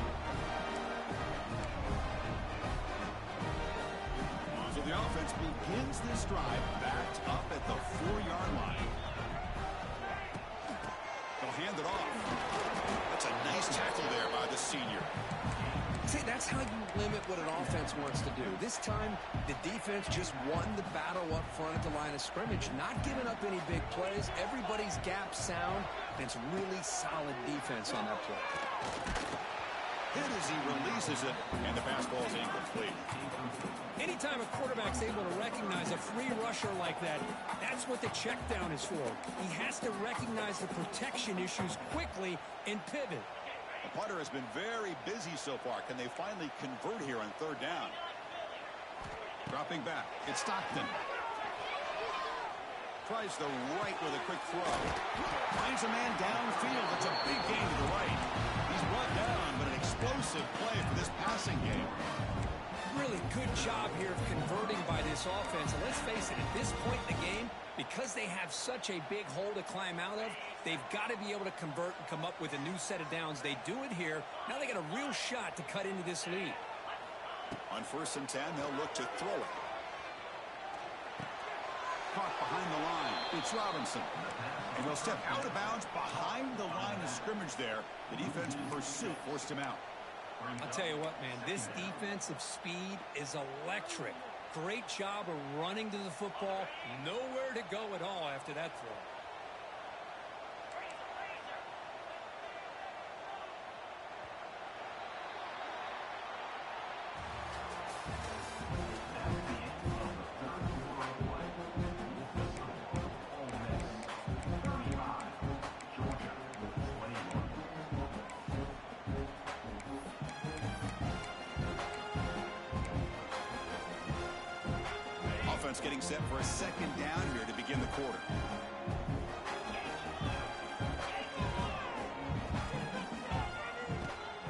[SPEAKER 1] So the offense begins this drive backed up at the 4-yard line. They'll hand it off. That's a nice tackle there by the senior.
[SPEAKER 4] See, that's how you limit what an offense wants to do. This time, the defense just won the battle up front at the line of scrimmage, not giving up any big plays. Everybody's gap sound, and it's really solid defense on that play.
[SPEAKER 1] Hit as he releases it, and the pass ball is incomplete.
[SPEAKER 2] Anytime a quarterback's able to recognize a free rusher like that, that's what the check down is for. He has to recognize the protection issues quickly and pivot.
[SPEAKER 1] The punter has been very busy so far. Can they finally convert here on 3rd down? Dropping back. It's Stockton. Tries the right with a quick throw. Finds a man downfield. It's a big gain to the right. He's brought down, but an explosive play for this passing game.
[SPEAKER 2] Really good job here of converting by this offense. And let's face it, at this point in the game, because they have such a big hole to climb out of, they've got to be able to convert and come up with a new set of downs. They do it here. Now they got a real shot to cut into this lead.
[SPEAKER 1] On 1st and 10, they'll look to throw it. Caught behind the line. It's Robinson. And he'll step out of bounds behind the line of scrimmage there. The defense pursuit forced him out.
[SPEAKER 2] I'll tell you what, man, this defensive speed is electric. Great job of running to the football. Nowhere to go at all after that throw.
[SPEAKER 1] Offense getting set for a 2nd down here to begin the quarter.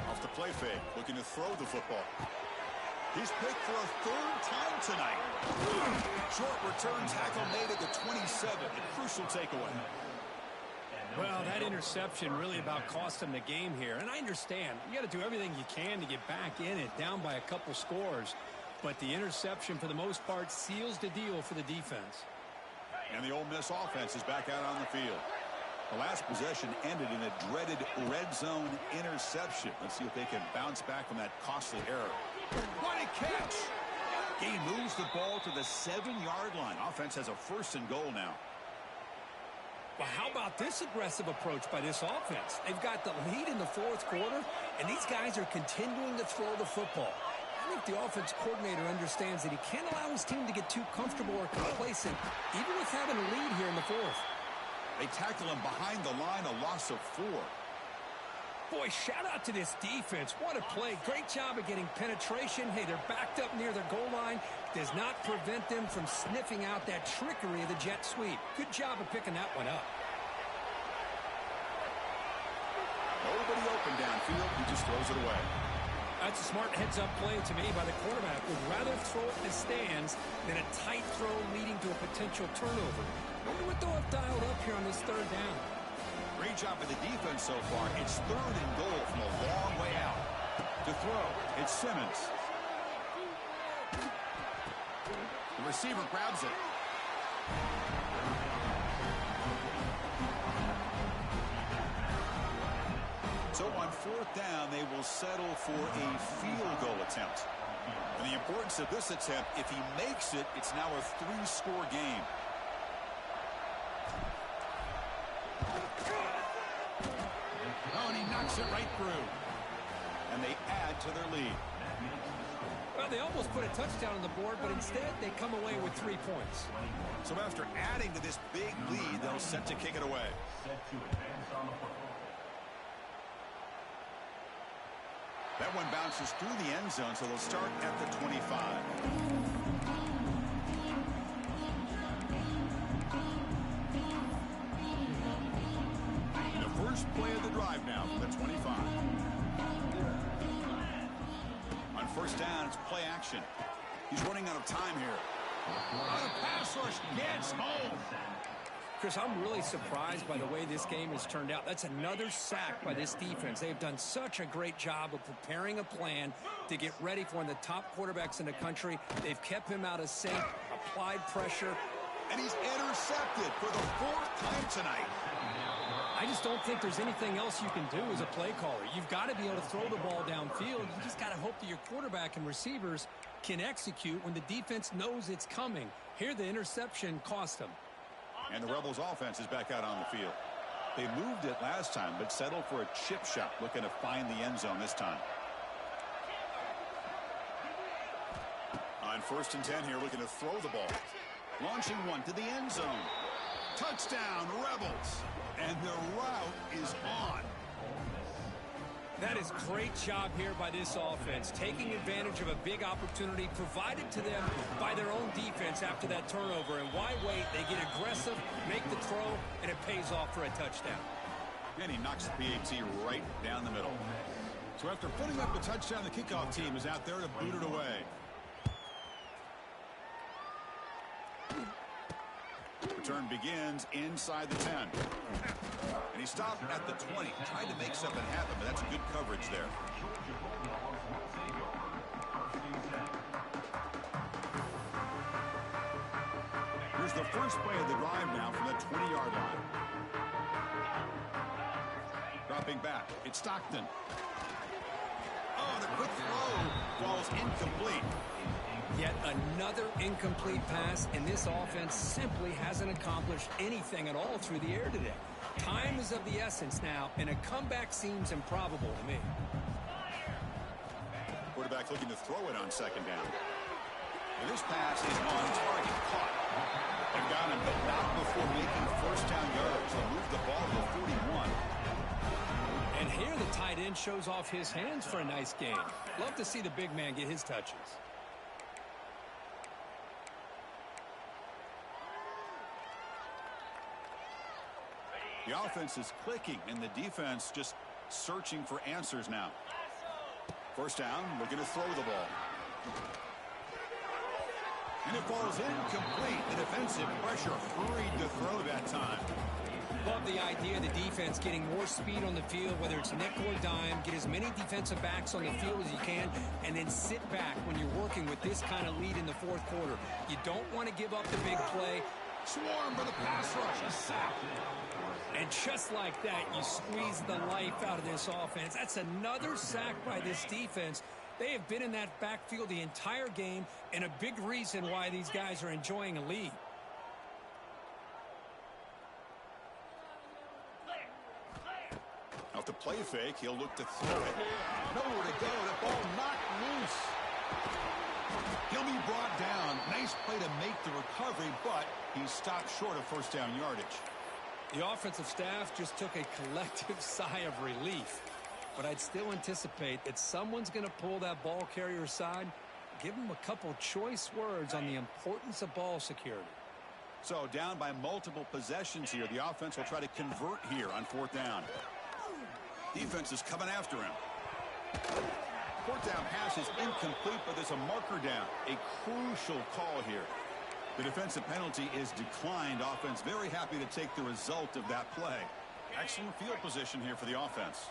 [SPEAKER 1] Off the play fake, looking to throw the football. He's picked for a 3rd time tonight. Short return tackle made at the 27, a crucial takeaway.
[SPEAKER 2] Well, that interception really about cost them the game here. And I understand. You got to do everything you can to get back in it, down by a couple scores. But the interception, for the most part, seals the deal for the defense.
[SPEAKER 1] And the Ole Miss offense is back out on the field. The last possession ended in a dreaded red zone interception. Let's see if they can bounce back from that costly error. What a catch! He moves the ball to the 7-yard line. Offense has a 1st and goal now.
[SPEAKER 2] Well, how about this aggressive approach by this offense? They've got the lead in the 4th quarter, and these guys are continuing to throw the football. I think the offense coordinator understands that he can't allow his team to get too comfortable or complacent, even with having a lead here in the 4th.
[SPEAKER 1] They tackle him behind the line, a loss of 4.
[SPEAKER 2] Boy, shout out to this defense. What a play. Great job of getting penetration. Hey, they're backed up near their goal line. Does not prevent them from sniffing out that trickery of the jet sweep. Good job of picking that one up.
[SPEAKER 1] Nobody open downfield. He just throws it away.
[SPEAKER 2] That's a smart heads-up play to me by the quarterback. Would rather throw it in the stands than a tight throw leading to a potential turnover. Wonder what they'll have dialed up here on this 3rd down.
[SPEAKER 1] Great job by the defense so far. It's 3rd and goal from a long way out. To throw, it's Simmons. The receiver grabs it. So on 4th down, they will settle for a field goal attempt. And the importance of this attempt, if he makes it, it's now a 3-score game. Oh, and he knocks it right through. And they add to their lead.
[SPEAKER 2] Well, they almost put a touchdown on the board, but instead they come away with 3 points.
[SPEAKER 1] So after adding to this big lead, they'll set to kick it away. That one bounces through the end zone, so they'll start at the 25. First play of the drive now from the 25. On 1st down, it's play action. He's running out of time here. On a pass rush, gets home.
[SPEAKER 2] Chris, I'm really surprised by the way this game has turned out. That's another sack by this defense. They've done such a great job of preparing a plan to get ready for one of the top quarterbacks in the country. They've kept him out of sync, applied pressure.
[SPEAKER 1] And he's intercepted for the 4th time tonight.
[SPEAKER 2] I just don't think there's anything else you can do as a play caller. You've got to be able to throw the ball downfield. You just got to hope that your quarterback and receivers can execute when the defense knows it's coming. Here, the interception cost them.
[SPEAKER 1] And the Rebels offense is back out on the field. They moved it last time, but settled for a chip shot, looking to find the end zone this time. On 1st and 10 here, looking to throw the ball. Launching one to the end zone. Touchdown, Rebels. And the route is on.
[SPEAKER 2] That is great job here by this offense, taking advantage of a big opportunity provided to them by their own defense after that turnover. And why wait? They get aggressive, make the throw, and it pays off for a touchdown.
[SPEAKER 1] And he knocks the PAT right down the middle. So after putting up the touchdown, the kickoff team is out there to boot it away. Return begins inside the 10. And he stopped at the 20. Tried to make something happen, but that's good coverage there. Here's the first play of the drive now from the 20-yard line. Dropping back, it's Stockton. Oh, the quick throw falls incomplete.
[SPEAKER 2] Yet another incomplete pass, and this offense simply hasn't accomplished anything at all through the air today. Time is of the essence now, and a comeback seems improbable to me.
[SPEAKER 1] Quarterback looking to throw it on 2nd down. And this pass is on target, caught. They've got him, but not before making 1st down yards. They'll move the ball to the 41.
[SPEAKER 2] And here the tight end shows off his hands for a nice game. Love to see the big man get his touches.
[SPEAKER 1] The offense is clicking, and the defense just searching for answers now. 1st down, looking to throw the ball. And it falls incomplete. The defensive pressure hurried to throw that time.
[SPEAKER 2] Love the idea of the defense getting more speed on the field, whether it's nickel or dime. Get as many defensive backs on the field as you can, and then sit back when you're working with this kind of lead in the 4th quarter. You don't want to give up the big play.
[SPEAKER 1] Swarm for the pass rush. A sack.
[SPEAKER 2] And just like that, you squeeze the life out of this offense. That's another sack by this defense. They have been in that backfield the entire game, and a big reason why these guys are enjoying a lead.
[SPEAKER 1] Off the play fake, he'll look to throw it. Nowhere to go. The ball knocked loose. He'll be brought down. Nice play to make the recovery, but he's stopped short of first down yardage.
[SPEAKER 2] The offensive staff just took a collective sigh of relief. But I'd still anticipate that someone's going to pull that ball carrier aside, give him a couple choice words on the importance of ball security.
[SPEAKER 1] So down by multiple possessions here. The offense will try to convert here on fourth down. Defense is coming after him. Fourth down pass is incomplete, but there's a marker down. A crucial call here. The defensive penalty is declined. Offense very happy to take the result of that play. Excellent field position here for the offense.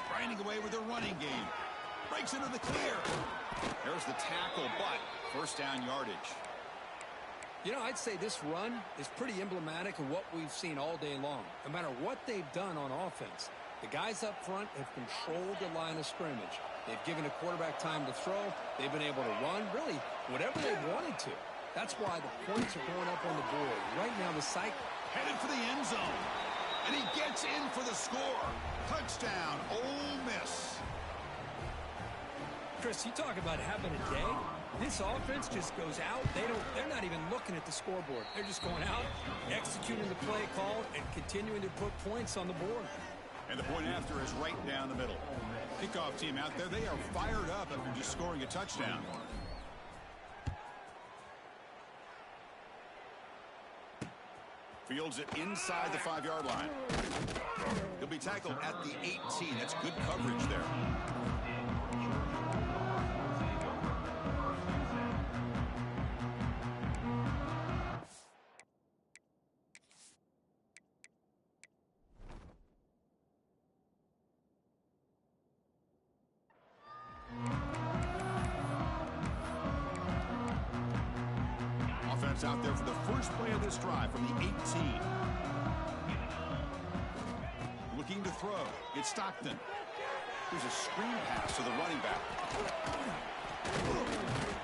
[SPEAKER 1] Grinding away with the running game. Breaks into the clear. There's the tackle, but first down yardage.
[SPEAKER 2] You know, I'd say this run is pretty emblematic of what we've seen all day long. No matter what they've done on offense, the guys up front have controlled the line of scrimmage. They've given a quarterback time to throw. They've been able to run, really, whatever they wanted to. That's why the points are going up on the board. Right now, the site
[SPEAKER 1] headed for the end zone. And he gets in for the score. Touchdown, Ole Miss.
[SPEAKER 2] Chris, you talk about having a day. This offense just goes out. They're not even looking at the scoreboard. They're just going out, executing the play call, and continuing to put points on the board.
[SPEAKER 1] And the point after is right down the middle. Kickoff team out there, they are fired up after just scoring a touchdown. Fields it inside the 5-yard line. He'll be tackled at the 18. That's good coverage there. Offense out there for the first play of this drive from the 18. Looking to throw. It's Stockton. Here's a screen pass to the running back.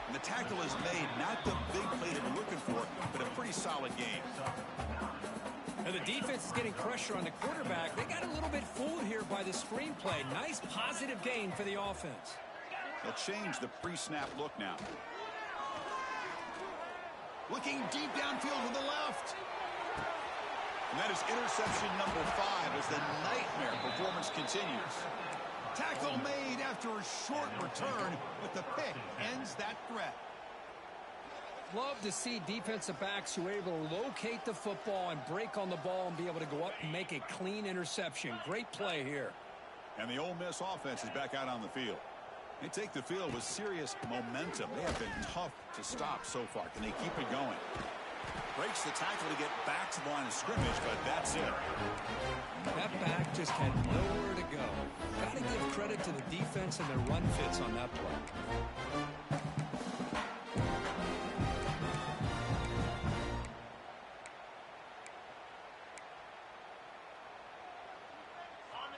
[SPEAKER 1] And the tackle is made. Not the big play that you're looking for, but a pretty solid game.
[SPEAKER 2] And the defense is getting pressure on the quarterback. They got a little bit fooled here by the screenplay. Nice positive gain for the offense.
[SPEAKER 1] They'll change the pre-snap look now. Looking deep downfield to the left. And that is interception number 5 as the nightmare performance continues. Tackle made after a short return, but the pick ends that threat.
[SPEAKER 2] Love to see defensive backs who are able to locate the football and break on the ball and be able to go up and make a clean interception. Great play here.
[SPEAKER 1] And the Ole Miss offense is back out on the field. They take the field with serious momentum. They have been tough to stop so far. Can they keep it going? Breaks the tackle to get back to the line of scrimmage, but that's it.
[SPEAKER 2] That back just had nowhere to go. Got to give credit to the defense and their run fits on that play.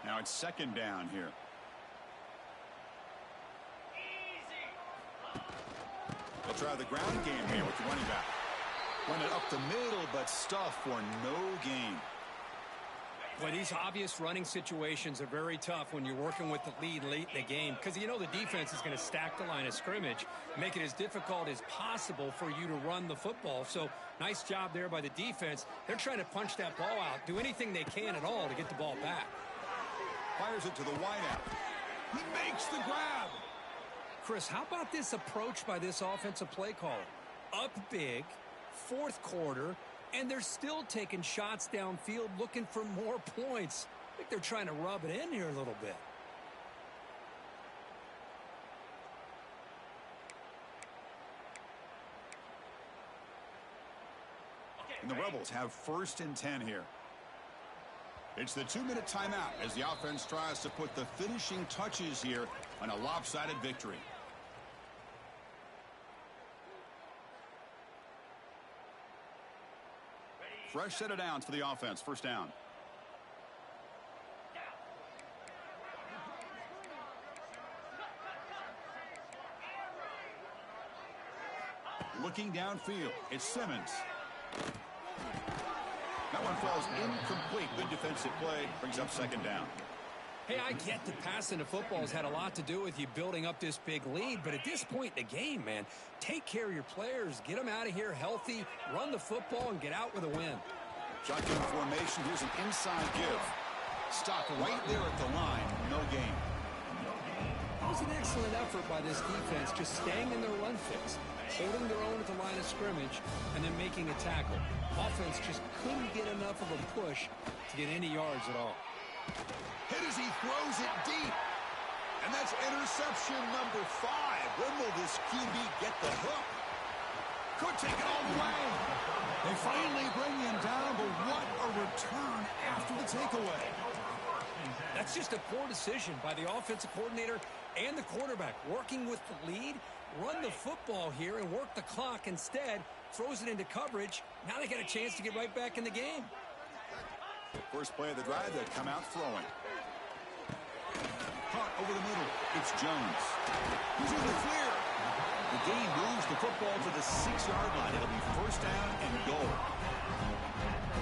[SPEAKER 1] Now it's second down here. They'll try the ground game here with the running back. Run it up the middle, but stuff for no gain.
[SPEAKER 2] Well, these obvious running situations are very tough when you're working with the lead late in the game because you know the defense is going to stack the line of scrimmage, make it as difficult as possible for you to run the football. So nice job there by the defense. They're trying to punch that ball out, do anything they can at all to get the ball back.
[SPEAKER 1] Fires it to the wideout. He makes the grab.
[SPEAKER 2] Chris, how about this approach by this offensive play caller? Up big, fourth quarter, and they're still taking shots downfield looking for more points. I think they're trying to rub it in here a little bit.
[SPEAKER 1] And the Rebels have 1st and 10 here. It's the 2-minute timeout as the offense tries to put the finishing touches here on a lopsided victory. fresh set of downs for the offense. First down. Looking downfield, it's Simmons. That one falls incomplete. Good defensive play. Brings up second down.
[SPEAKER 2] Hey, I get the passing the football has had a lot to do with you building up this big lead, but at this point in the game, man, take care of your players. Get them out of here healthy, run the football, and get out with a win.
[SPEAKER 1] Shotgun formation. Here's an inside give. Stop right there at the line. No gain.
[SPEAKER 4] It was an excellent effort by this defense, just staying in their run fix, holding their own at the line of scrimmage, and then making a tackle. Offense just couldn't get enough of a push to get any yards at all.
[SPEAKER 1] Hit as he throws it deep. And that's interception number 5. When will this QB get the hook? Could take it all the way. They finally bring him down, but what a return after the takeaway.
[SPEAKER 2] That's just a poor decision by the offensive coordinator and the quarterback. Working with the lead, run the football here and work the clock. Instead, throws it into coverage. Now they got a chance to get right back in the game.
[SPEAKER 1] First play of the drive, they come out throwing. Caught over the middle. It's Jones. He's in the clear. The game moves the football to the 6-yard line. It'll be first down and goal.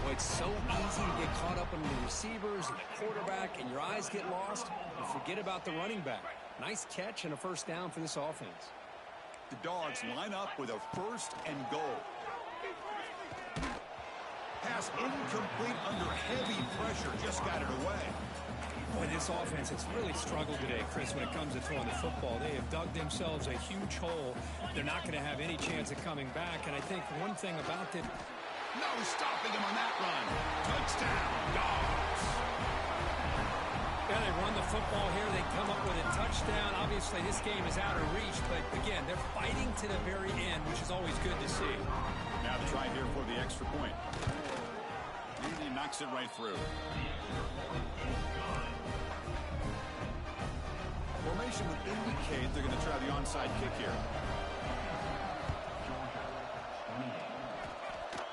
[SPEAKER 2] Boy, it's so easy to get caught up in the receivers and the quarterback, and your eyes get lost. You forget about the running back. Nice catch and a first down for this offense.
[SPEAKER 1] The Dogs line up with a first and goal. Pass incomplete under heavy pressure. Just got it away.
[SPEAKER 2] Boy, this offense has really struggled today, Chris, when it comes to throwing the football. They have dug themselves a huge hole. They're not going to have any chance of coming back. And I think one thing about it...
[SPEAKER 1] No stopping him on that run. Touchdown, Dogs.
[SPEAKER 2] Yeah, they run the football here. They come up with a touchdown. Obviously, this game is out of reach. But, again, they're fighting to the very end, which is always good to see.
[SPEAKER 1] Now the try here for the extra point. And he knocks it right through. Formation would indicate they're going to try the onside kick here.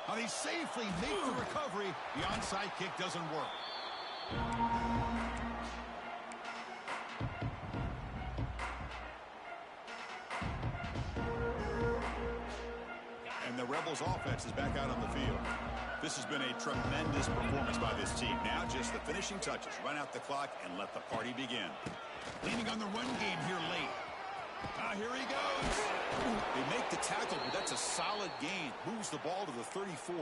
[SPEAKER 1] Now they safely make the recovery. The onside kick doesn't work. And the Rebels offense is back out on the field. This has been a tremendous performance by this team. Now just the finishing touches. Run out the clock and let the party begin. Leaning on the run game here late. Here he goes. They make the tackle, but that's a solid gain. Moves the ball to the 34.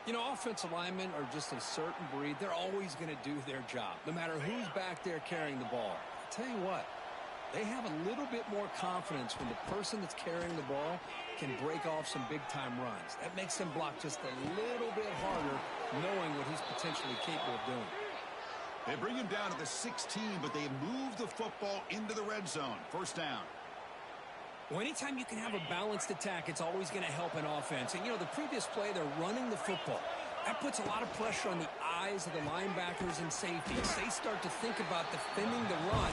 [SPEAKER 4] You know, offensive linemen are just a certain breed. They're always going to do their job, no matter who's back there carrying the ball. I'll tell you what, they have a little bit more confidence when the person that's carrying the ball can break off some big-time runs. That makes them block just a little bit harder, knowing what he's potentially capable of doing.
[SPEAKER 1] They bring him down to the 16, but they move the football into the red zone. First down.
[SPEAKER 2] Well, anytime you can have a balanced attack, it's always going to help an offense. And, you know, the previous play, they're running the football. That puts a lot of pressure on the eyes of the linebackers and safeties. They start to think about defending the run,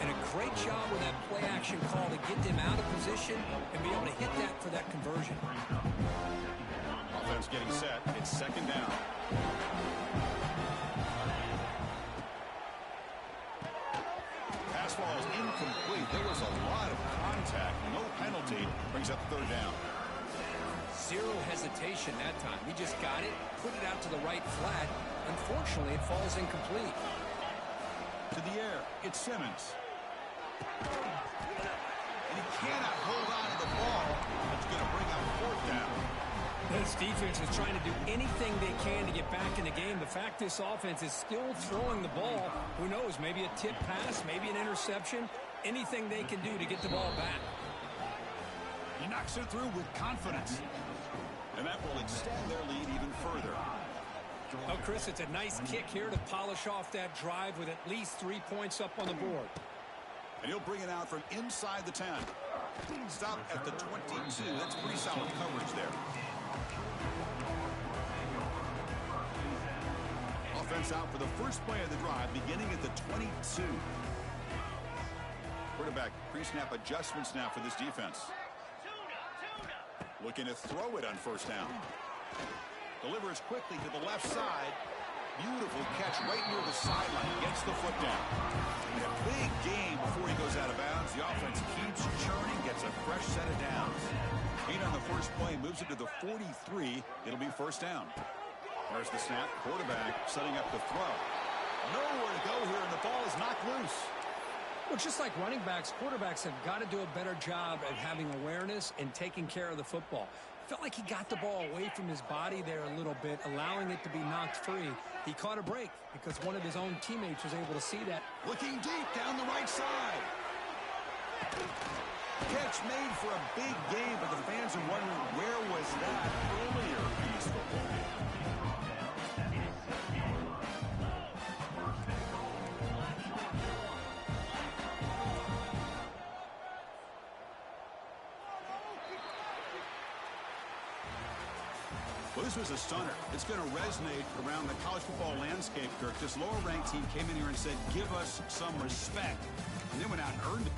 [SPEAKER 2] and a great job with that play-action call to get them out of position and be able to hit that for that conversion.
[SPEAKER 1] Offense getting set. It's second down. Pass ball is incomplete. There was a lot of contact. No penalty. Brings up third down.
[SPEAKER 2] Zero hesitation that time. He just got it, put it out to the right flat. Unfortunately, it falls incomplete.
[SPEAKER 1] To the air. It's Simmons. And he cannot hold on to the ball. It's going to bring up fourth down.
[SPEAKER 2] This defense is trying to do anything they can to get back in the game. The fact this offense is still throwing the ball, who knows, maybe a tip pass, maybe an interception, anything they can do to get the ball back.
[SPEAKER 1] He knocks it through with confidence. And that will extend their lead even further.
[SPEAKER 2] Oh, Chris, it's a nice kick here to polish off that drive with at least 3 points up on the board.
[SPEAKER 1] And he'll bring it out from inside the 10. Stop at the 22. That's pretty solid coverage there. Offense out for the first play of the drive, beginning at the 22. Quarterback pre-snap adjustments now for this defense. Looking to throw it on first down. Delivers quickly to the left side. Beautiful catch right near the sideline. Gets the foot down. And a big game before he goes out of bounds. The offense keeps churning, gets a fresh set of downs. Gain on the first play, moves it to the 43. It'll be first down. There's the snap. Quarterback setting up the throw. Nowhere to go here, and the ball is knocked loose.
[SPEAKER 2] Well, just like running backs, quarterbacks have got to do a better job at having awareness and taking care of the football. Felt like he got the ball away from his body there a little bit, allowing it to be knocked free. He caught a break because one of his own teammates was able to see that.
[SPEAKER 1] Looking deep down the right side. Catch made for a big game, but the fans are wondering where was that earlier in this football game. Well, this was a stunner. It's going to resonate around the college football landscape, Kirk. This lower-ranked team came in here and said, give us some respect. And they went out and earned it.